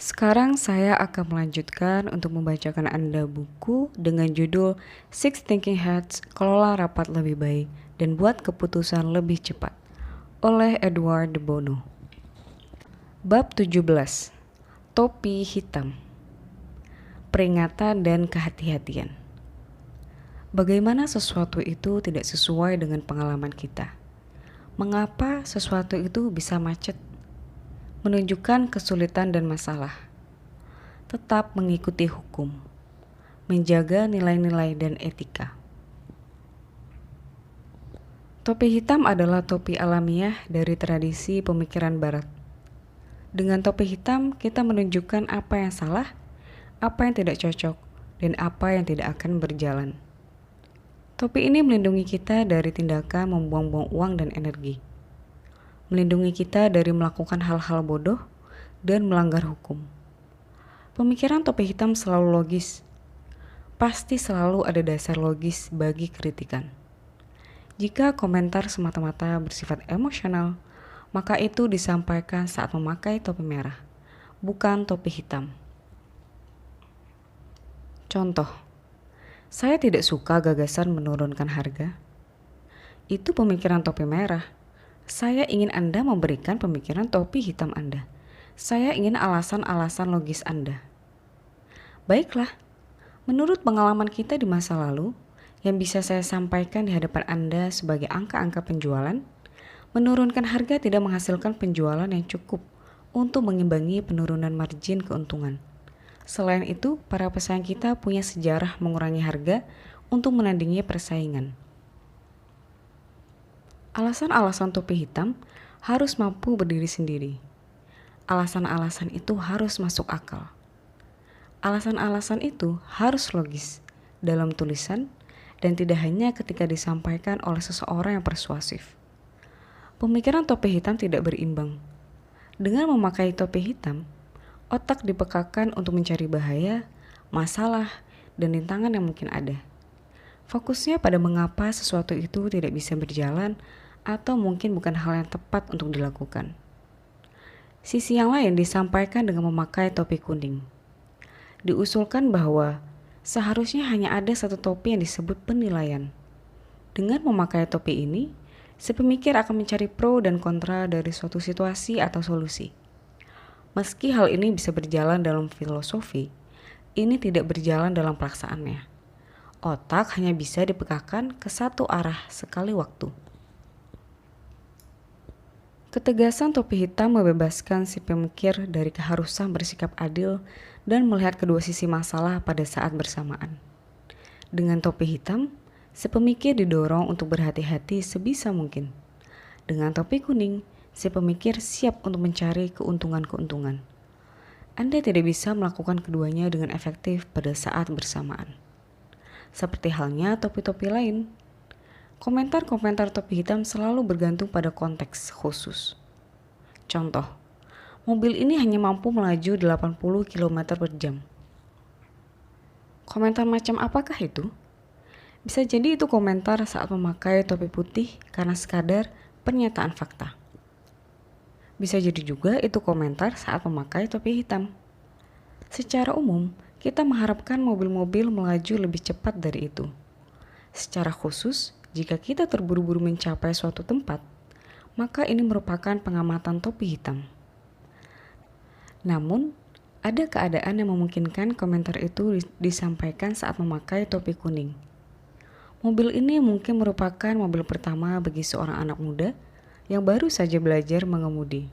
Sekarang saya akan melanjutkan untuk membacakan Anda buku dengan judul Six Thinking Hats, Kelola Rapat Lebih Baik dan Buat Keputusan Lebih Cepat oleh Edward de Bono. Bab 17. Topi Hitam. Peringatan dan kehati-hatian. Bagaimana sesuatu itu tidak sesuai dengan pengalaman kita? Mengapa sesuatu itu bisa macet? Menunjukkan kesulitan dan masalah. Tetap mengikuti hukum. Menjaga nilai-nilai dan etika. Topi hitam adalah topi alamiah dari tradisi pemikiran barat. Dengan topi hitam, kita menunjukkan apa yang salah, apa yang tidak cocok, dan apa yang tidak akan berjalan. Topi ini melindungi kita dari tindakan membuang-buang uang dan energi. Melindungi kita dari melakukan hal-hal bodoh dan melanggar hukum. Pemikiran topi hitam selalu logis. Pasti selalu ada dasar logis bagi kritikan. Jika komentar semata-mata bersifat emosional, maka itu disampaikan saat memakai topi merah, bukan topi hitam. Contoh, saya tidak suka gagasan menurunkan harga. Itu pemikiran topi merah. Saya ingin Anda memberikan pemikiran topi hitam Anda. Saya ingin alasan-alasan logis Anda. Baiklah, menurut pengalaman kita di masa lalu, yang bisa saya sampaikan di hadapan Anda sebagai angka-angka penjualan, menurunkan harga tidak menghasilkan penjualan yang cukup untuk mengimbangi penurunan margin keuntungan. Selain itu, para pesaing kita punya sejarah mengurangi harga untuk menandingi persaingan. Alasan-alasan topi hitam harus mampu berdiri sendiri. Alasan-alasan itu harus masuk akal. Alasan-alasan itu harus logis dalam tulisan dan tidak hanya ketika disampaikan oleh seseorang yang persuasif. Pemikiran topi hitam tidak berimbang. Dengan memakai topi hitam, otak dipekakan untuk mencari bahaya, masalah, dan rintangan yang mungkin ada. Fokusnya pada mengapa sesuatu itu tidak bisa berjalan atau mungkin bukan hal yang tepat untuk dilakukan. Sisi yang lain disampaikan dengan memakai topi kuning. Diusulkan bahwa seharusnya hanya ada satu topi yang disebut penilaian. Dengan memakai topi ini, si pemikir akan mencari pro dan kontra dari suatu situasi atau solusi. Meski hal ini bisa berjalan dalam filosofi, ini tidak berjalan dalam pelaksanaannya. Otak hanya bisa dipekakan ke satu arah sekali waktu. Ketegasan topi hitam membebaskan si pemikir dari keharusan bersikap adil dan melihat kedua sisi masalah pada saat bersamaan. Dengan topi hitam, si pemikir didorong untuk berhati-hati sebisa mungkin. Dengan topi kuning, si pemikir siap untuk mencari keuntungan-keuntungan. Anda tidak bisa melakukan keduanya dengan efektif pada saat bersamaan. Seperti halnya topi-topi lain, komentar-komentar topi hitam selalu bergantung pada konteks khusus. Contoh, mobil ini hanya mampu melaju 80 km per jam. Komentar macam apakah itu? Bisa jadi itu komentar saat memakai topi putih karena sekadar pernyataan fakta. Bisa jadi juga itu komentar saat memakai topi hitam. Secara umum, kita mengharapkan mobil-mobil melaju lebih cepat dari itu. Secara khusus, jika kita terburu-buru mencapai suatu tempat, maka ini merupakan pengamatan topi hitam. Namun, ada keadaan yang memungkinkan komentar itu disampaikan saat memakai topi kuning. Mobil ini mungkin merupakan mobil pertama bagi seorang anak muda yang baru saja belajar mengemudi.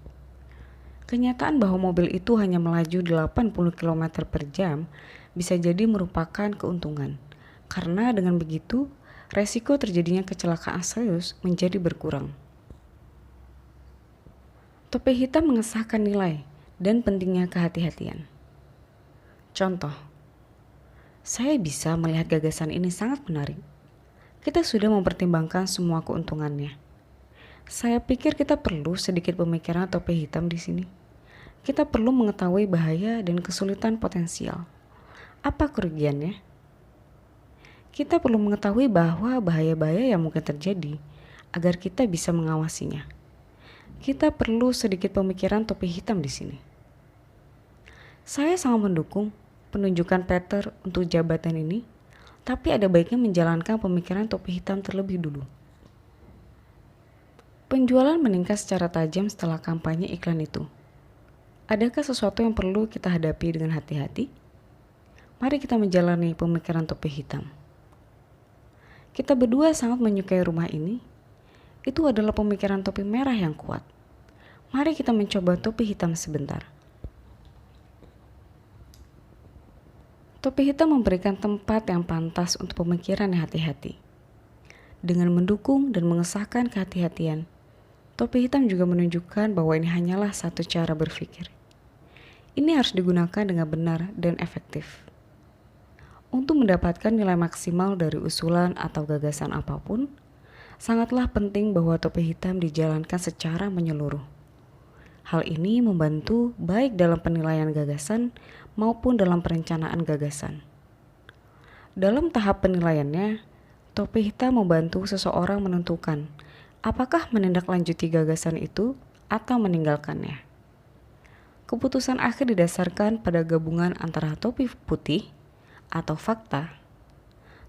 Kenyataan bahwa mobil itu hanya melaju 80 km per jam bisa jadi merupakan keuntungan, karena dengan begitu, resiko terjadinya kecelakaan serius menjadi berkurang. Topi hitam mengesahkan nilai dan pentingnya kehati-hatian. Contoh, saya bisa melihat gagasan ini sangat menarik. Kita sudah mempertimbangkan semua keuntungannya. Saya pikir kita perlu sedikit pemikiran topi hitam di sini. Kita perlu mengetahui bahaya dan kesulitan potensial. Apa kerugiannya? Kita perlu mengetahui bahwa bahaya-bahaya yang mungkin terjadi agar kita bisa mengawasinya. Kita perlu sedikit pemikiran topi hitam di sini. Saya sangat mendukung penunjukan Peter untuk jabatan ini, tapi ada baiknya menjalankan pemikiran topi hitam terlebih dulu. Penjualan meningkat secara tajam setelah kampanye iklan itu. Adakah sesuatu yang perlu kita hadapi dengan hati-hati? Mari kita menjalani pemikiran topi hitam. Kita berdua sangat menyukai rumah ini. Itu adalah pemikiran topi merah yang kuat. Mari kita mencoba topi hitam sebentar. Topi hitam memberikan tempat yang pantas untuk pemikiran yang hati-hati. Dengan mendukung dan mengesahkan kehati-hatian, topi hitam juga menunjukkan bahwa ini hanyalah satu cara berpikir. Ini harus digunakan dengan benar dan efektif. Untuk mendapatkan nilai maksimal dari usulan atau gagasan apapun, sangatlah penting bahwa topi hitam dijalankan secara menyeluruh. Hal ini membantu baik dalam penilaian gagasan maupun dalam perencanaan gagasan. Dalam tahap penilaiannya, topi hitam membantu seseorang menentukan apakah menindaklanjuti gagasan itu atau meninggalkannya. Keputusan akhir didasarkan pada gabungan antara topi putih atau fakta,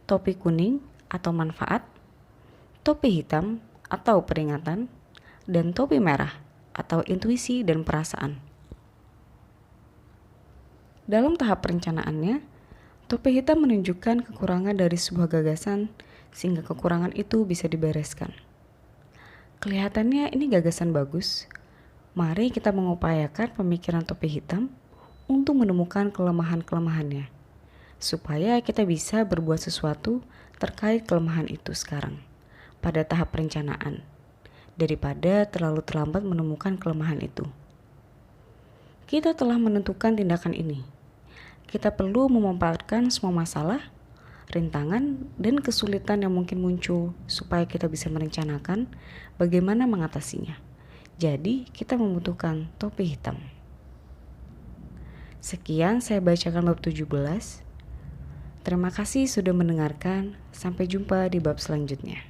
topi kuning atau manfaat, topi hitam atau peringatan, dan topi merah atau intuisi dan perasaan. Dalam tahap perencanaannya, topi hitam menunjukkan kekurangan dari sebuah gagasan sehingga kekurangan itu bisa dibereskan. Kelihatannya ini gagasan bagus. Mari kita mengupayakan pemikiran topi hitam untuk menemukan kelemahan-kelemahannya, supaya kita bisa berbuat sesuatu terkait kelemahan itu sekarang, pada tahap perencanaan, daripada terlalu terlambat menemukan kelemahan itu. Kita telah menentukan tindakan ini. Kita perlu memanfaatkan semua masalah, rintangan, dan kesulitan yang mungkin muncul supaya kita bisa merencanakan bagaimana mengatasinya. Jadi, kita membutuhkan topi hitam. Sekian saya bacakan bab 17. Terima kasih sudah mendengarkan. Sampai jumpa di bab selanjutnya.